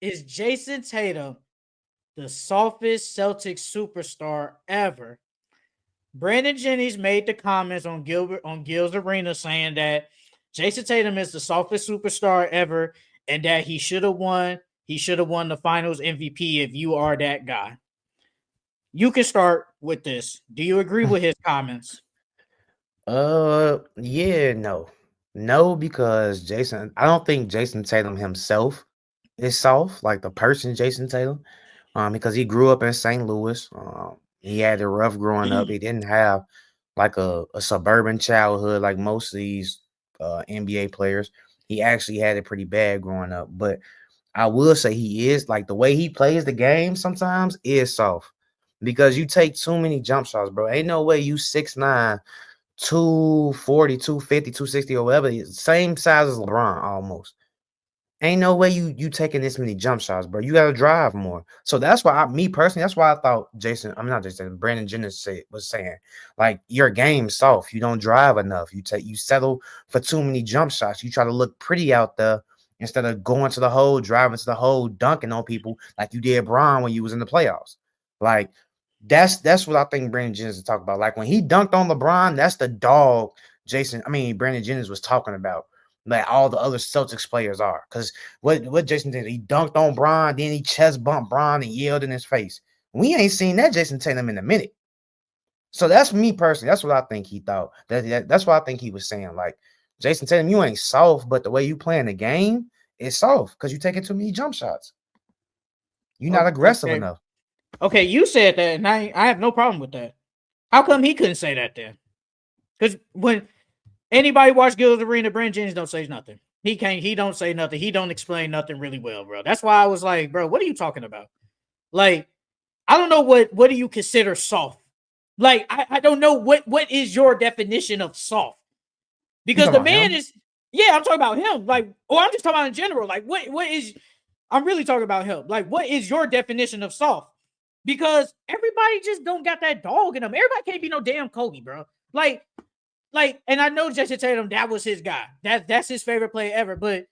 Is Jayson Tatum the softest Celtics superstar ever? Brandon Jennings made the comments on Gil's Arena saying that Jayson Tatum is the softest superstar ever, and that he should have won. He should have won the Finals MVP if you are that guy. You can start with this. Do you agree with his comments? Yeah, no. No, because I don't think Jason Tatum himself is soft, like the person Jason Tatum. Because he grew up in St. Louis. He had it rough growing up. He didn't have like a suburban childhood like most of these NBA players. He actually had it pretty bad growing up. But I will say he is like the way he plays the game sometimes is soft. Because you take too many jump shots, bro. Ain't no way you 6'9", 240, 250, 260, or whatever. Same size as LeBron almost. Ain't no way you taking this many jump shots, bro. You gotta drive more. So that's why me personally, that's why I thought not Jason, Brandon Jennings was saying, like, your game's soft. You don't drive enough. You settle for too many jump shots. You try to look pretty out there instead of going to the hole, driving to the hole, dunking on people like you did Bron when you was in the playoffs. Like, that's what I think Brandon Jennings is talking about. Like when he dunked on LeBron, that's the dog Brandon Jennings was talking about, like all the other Celtics players are. Because what Jason did, he dunked on Bron, then he chest bumped Bron and yelled in his face. We ain't seen that Jason Tatum in a minute. So that's me personally. That's what I think he thought. That's what I think he was saying. Like, Jason Tatum, you ain't soft, but the way you playing the game is soft because you taking too many jump shots. You're not aggressive Okay. enough. Okay, you said that, and I have no problem with that. How come he couldn't say that then? Because when anybody watch Gil's Arena, Brandon Jennings don't say nothing. He can't. He don't say nothing. He don't explain nothing really well, bro. That's why I was like, bro, what are you talking about? Like, I don't know what do you consider soft. Like, I don't know what is your definition of soft, You because talking the about man him? is, yeah, I'm talking about him. Like, or I'm just talking about in general. Like, what is, I'm really talking about him. Like, what is your definition of soft? Because everybody just don't got that dog in them. Everybody can't be no damn Kobe, bro. Like, and I know Jason Tatum, that was his guy. That's his favorite player ever. But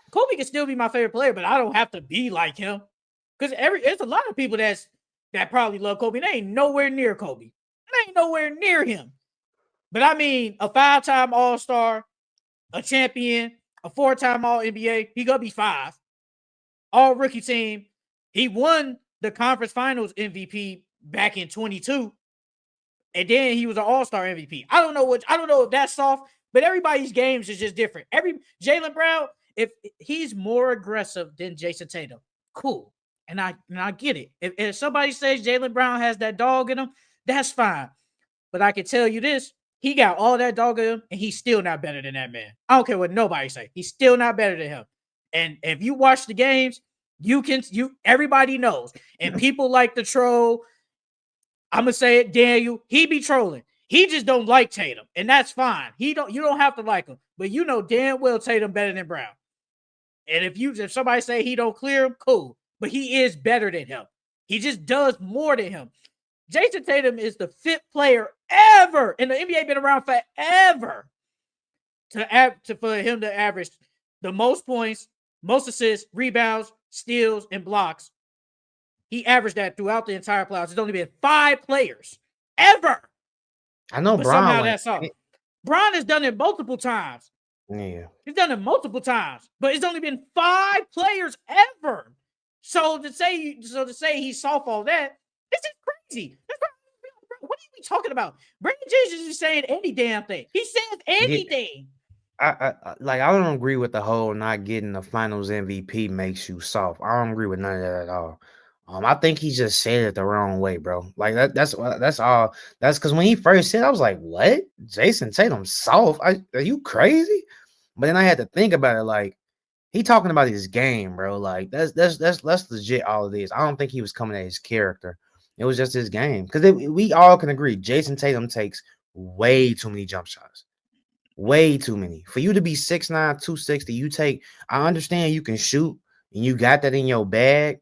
Kobe can still be my favorite player, but I don't have to be like him. Because there's a lot of people that probably love Kobe. They ain't nowhere near Kobe. They ain't nowhere near him. But I mean, a 5-time All Star, a champion, a 4-time All NBA. He gonna be 5. All rookie team. He won the conference finals MVP back in 22. And then he was an All Star MVP. I don't know if that's soft, but everybody's games is just different. Every Jaylen Brown, if he's more aggressive than Jayson Tatum, cool. And I get it. If somebody says Jaylen Brown has that dog in him, that's fine. But I can tell you this: he got all that dog in him, and he's still not better than that man. I don't care what nobody say. He's still not better than him. And if you watch the games, you everybody knows. And people like the troll, I'm gonna say it, Daniel. He be trolling. He just don't like Tatum, and that's fine. He don't. You don't have to like him, but you know damn well Tatum better than Brown. And if somebody say he don't clear him, cool. But he is better than him. He just does more than him. Jayson Tatum is the fifth player ever, and the NBA been around forever for him to average the most points, most assists, rebounds, steals, and blocks. He averaged that throughout the entire playoffs. There's only been 5 players ever. I know But Bron somehow went. that's all. Bron has done it multiple times. Yeah. He's done it multiple times, but it's only been 5 players ever. So to say he's soft all that, this is crazy. What are you talking about? Brandon Jennings is saying any damn thing. He says Yeah. anything. I don't agree with the whole not getting the Finals MVP makes you soft. I don't agree with none of that at all. I think he just said it the wrong way, bro. Like that's all. That's because when he first said, it, I was like, "What? Jason Tatum soft? Are you crazy?" But then I had to think about it. Like he talking about his game, bro. Like that's legit. All of this. I don't think he was coming at his character. It was just his game. Because we all can agree, Jason Tatum takes way too many jump shots. Way too many. For you to be 6'9", 260, you take. I understand you can shoot and you got that in your bag,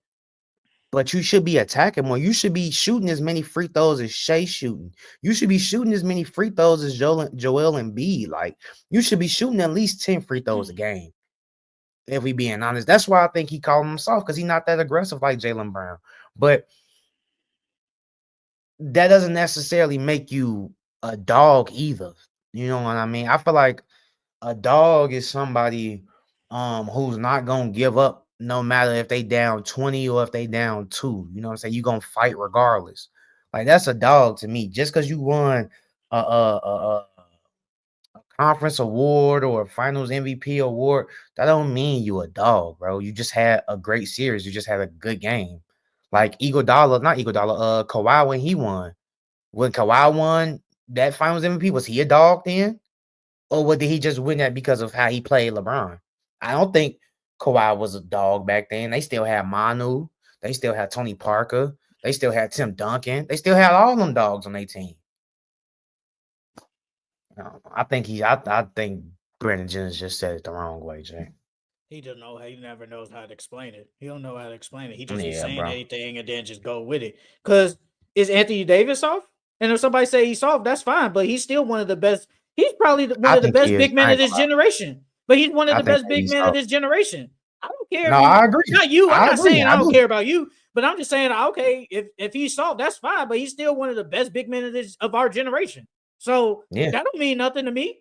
but you should be attacking more. You should be shooting as many free throws as Shea shooting. You should be shooting as many free throws as Joel Embiid. Like you should be shooting at least 10 free throws a game. If we being honest, that's why I think he called him soft because he's not that aggressive like Jaylen Brown. But that doesn't necessarily make you a dog either. You know what I mean? I feel like a dog is somebody who's not gonna give up no matter if they down 20 or if they down 2. You know what I'm saying? You're gonna fight regardless. Like that's a dog to me. Just because you won a conference award or a finals MVP award, that don't mean you a dog, bro. You just had a great series. You just had a good game. Like Kawhi when he won. When Kawhi won that finals MVP, was he a dog then? Or did he just win that because of how he played LeBron? I don't think Kawhi was a dog back then. They still had Manu. They still had Tony Parker. They still had Tim Duncan. They still had all them dogs on their team. I think Brandon Jennings just said it the wrong way, Jay. He doesn't know. He never knows how to explain it. He don't know how to explain it. He just be Yeah, saying bro. anything and then just go with it. Because is Anthony Davis soft? And if somebody say he's soft, that's fine. But he's still one of the best. He's probably one I of the think he best is. big I men of ain't this gonna lie. generation. But he's one of I the think best that big he's men of soft. this generation. I don't care. No, If you, I agree. not you. I'm I not agree. saying I I don't do. care about you. But I'm just saying, okay, if he's soft, that's fine. But he's still one of the best big men of our generation. So Yeah, that don't mean nothing to me.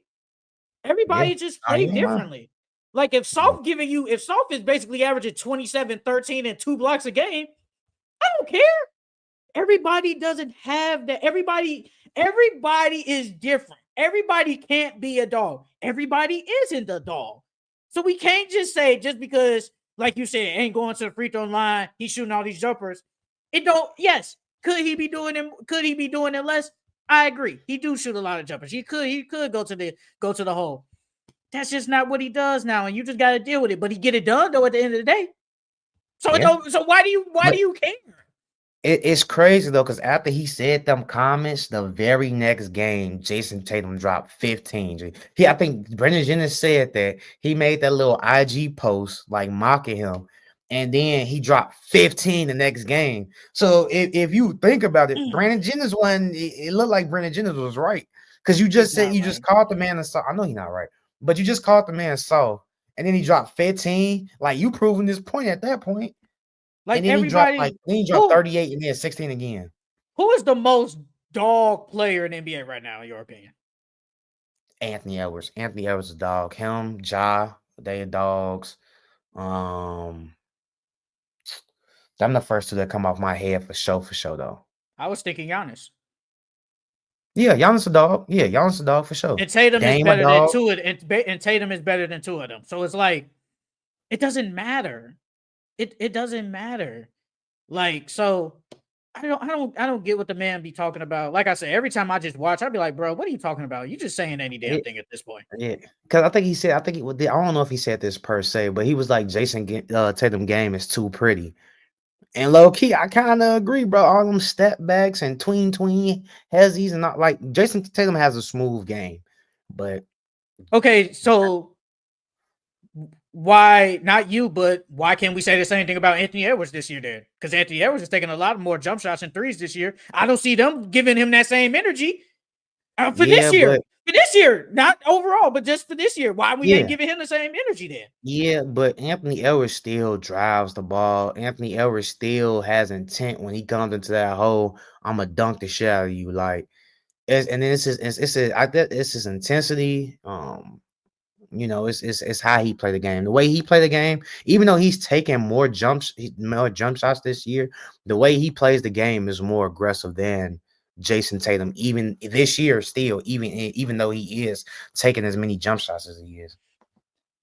yeah. Everybody just Nah, play you ain't lying. differently. Like if Soft is basically averaging 27, 13, and 2 blocks a game, I don't care. Everybody doesn't have that. Everybody is different. Everybody can't be a dog. Everybody isn't a dog. So we can't just say just because, like you said, ain't going to the free throw line, he's shooting all these jumpers. It don't. Yes, could he be doing them? Could he be doing it less? I agree. He do shoot a lot of jumpers. He could go to the hole. That's just not what he does now, and you just got to deal with it. But he get it done though at the end of the day. So it Yeah. don't. So why do you care? It's crazy though, because after he said them comments, the very next game, Jayson Tatum dropped 15. I think Brendan Jennings said that he made that little IG post like mocking him, and then he dropped 15 the next game. So if you think about it, Brandon Jennings won. It looked like Brandon Jennings was right because you just He's said not you just right. called the man a soft. I know he's not right, but you just called the man soft, and then he dropped 15. Like you proving this point at that point. Like And then he dropped everybody, 38 and then 16 again. who is the most dog player in the NBA right now, in your opinion? Anthony Edwards. Anthony Edwards is a dog. Him, Ja, they are dogs. Um, them the first two that come off my head for sure though. I was thinking Giannis. Yeah, Giannis a dog. Yeah, Giannis a dog for sure. And Tatum is Dame a better than dog. two of and Tatum is better than two of them. So it's like it doesn't matter. It doesn't matter. Like so I don't get what the man be talking about. Like I said, every time I just watch, I'd be like, bro, what are you talking about? You just saying any damn Yeah, thing at this point. yeah. Because I think he said, I don't know if he said this per se, but he was like, Tatum game is too pretty. And low key, I kind of agree, bro. All them step backs and tween hezzies and not like Jayson Tatum has a smooth game, but Okay, so why not you, but why can't we say the same thing about Anthony Edwards this year then? Because Anthony Edwards is taking a lot more jump shots and threes this year. I don't see them giving him that same energy for this yeah, year. but For this year, not overall, but just for this year. Why we ain't yeah, giving him the same energy then? yeah, but Anthony Edwards still drives the ball. Anthony Edwards still has intent when he comes into that hole. I'm gonna dunk the shit out of you, like. And then it's his intensity. It's how he played the game. The way he played the game, even though he's taking more jump shots this year, the way he plays the game is more aggressive than Jayson Tatum. Even this year, still, even though he is taking as many jump shots as he is.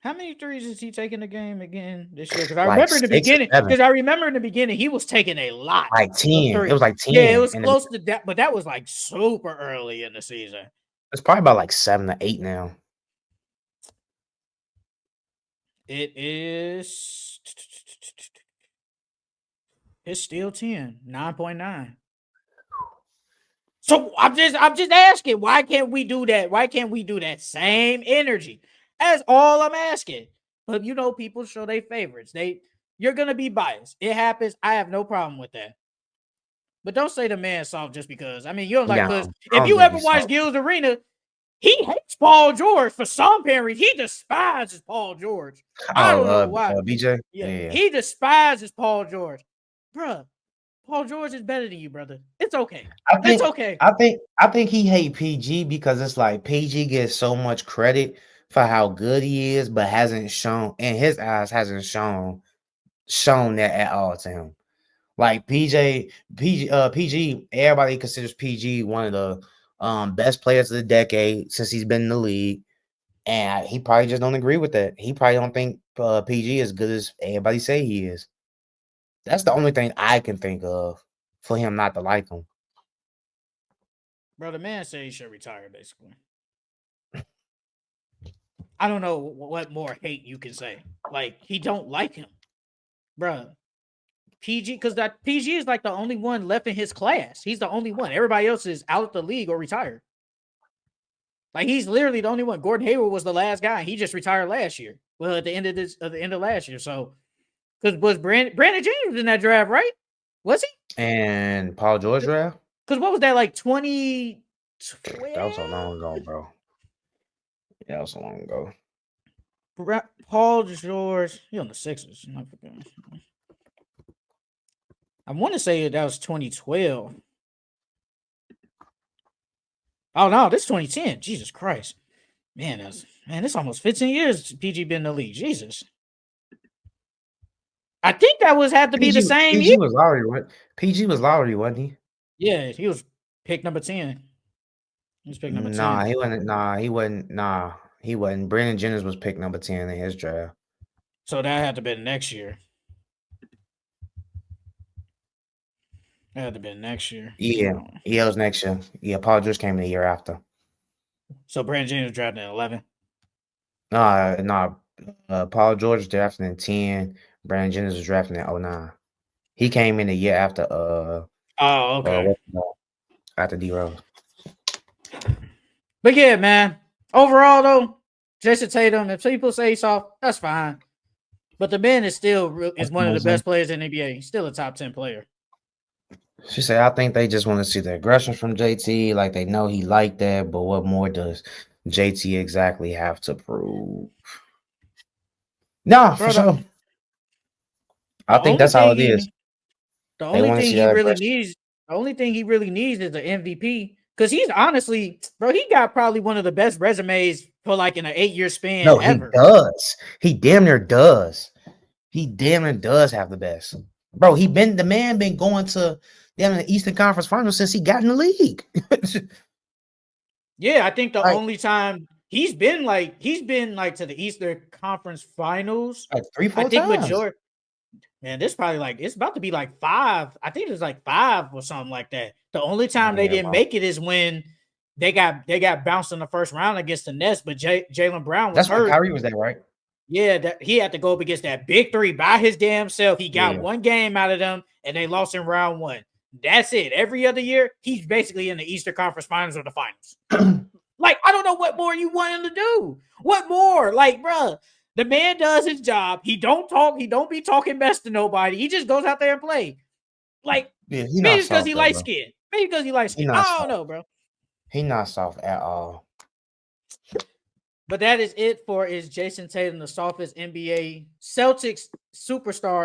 How many threes is he taking the game again this year? Because I Like remember in the 6 or beginning. 7, Because I remember in the beginning he was taking a lot like of 10. It threes. was like Yeah, it 10, was and close to that, but that was like super early in the season. it's probably about like 7 or 8 now. It is. It's still 10, 9.9. So I'm just asking, why can't we do that? Why can't we do that same energy? That's all I'm asking. But people show their favorites. You're gonna be biased. It happens. I have no problem with that. But don't say the man soft just because. I mean, you don't like Yeah, because I if don't you think ever he's watch soft. Gil's Arena, he hates Paul George, for some parents, he despises Paul George. I don't know why. BJ. Yeah, he despises Paul George. Bruh, Paul George is better than you, brother. It's okay. It's okay. I think he hate PG because it's like PG gets so much credit for how good he is, but hasn't shown in his eyes shown that at all to him. Like PG, everybody considers PG one of the best players of the decade since he's been in the league. And he probably just don't agree with that. He probably don't think PG is good as everybody say he is. That's the only thing I can think of for him not to like him. Bro, the man said he should retire, basically. I don't know what more hate you can say. Like, he don't like him. Bro, PG, because that PG is like the only one left in his class. He's the only one. Everybody else is out of the league or retired. Like, he's literally the only one. Gordon Hayward was the last guy. He just retired last year. Well, at the end of last year. So, because was Brandon James in that draft, right? Was he? And Paul George draft? Because what was that, like 2012? That was so long ago, bro. Yeah, that was so long ago. Paul George, he on the Sixers. I want to say that was 2012. Oh no, this is 2010. Jesus Christ, man, it's almost 15 years PG been in the league. Jesus, I think that had to be the same PG year. Was Lowry, PG was Lowry, wasn't he? Yeah, he was pick number 10. He was pick number 10. Nah, he wasn't. He wasn't. Brandon Jennings was pick number 10 in his draft. So that had to be next year. That had to be next year. Yeah, it was next year. Yeah, Paul George came the year after. So Brandon Jennings was drafted in 11. Paul George was drafted in 10. Brandon Jennings was drafted in 09. He came in the year after. Okay. After D Rose. But yeah, man. Overall, though, Jayson Tatum, if people say he's soft, that's fine. But the man is still one of the best players in the NBA. He's still a top 10 player. She said, I think they just want to see the aggression from JT. Like, they know he liked that, but what more does JT exactly have to prove? No, for sure. I think that's how it is. The only thing he really needs is an MVP. Because he's honestly, bro, he got probably one of the best resumes for like in an 8-year span ever. He does. He damn near does. He damn near does have the best. Bro, the man been going to the Eastern Conference Finals since he got in the league. Yeah, I think the only time he's been like to the Eastern Conference Finals like 3-4 times. Man, this probably like it's about to be like 5. I think it's like 5 or something like that. The only time they didn't make it is when they got bounced in the first round against the Nets, but Jaylen Brown was hurt. That's when Kyrie was there, right? Yeah, he had to go up against that big 3 by his damn self. He got one game out of them, and they lost in round 1. That's it. Every other year, he's basically in the Eastern Conference Finals or the Finals. Like, I don't know what more you want him to do. What more? Like, bro, the man does his job. He don't talk. He don't be talking mess to nobody. He just goes out there and play. Like, maybe it's because he light skinned. Maybe because he light skinned. I don't know, bro. He not soft at all. But that is it for Jayson Tatum the softest NBA Celtics superstar.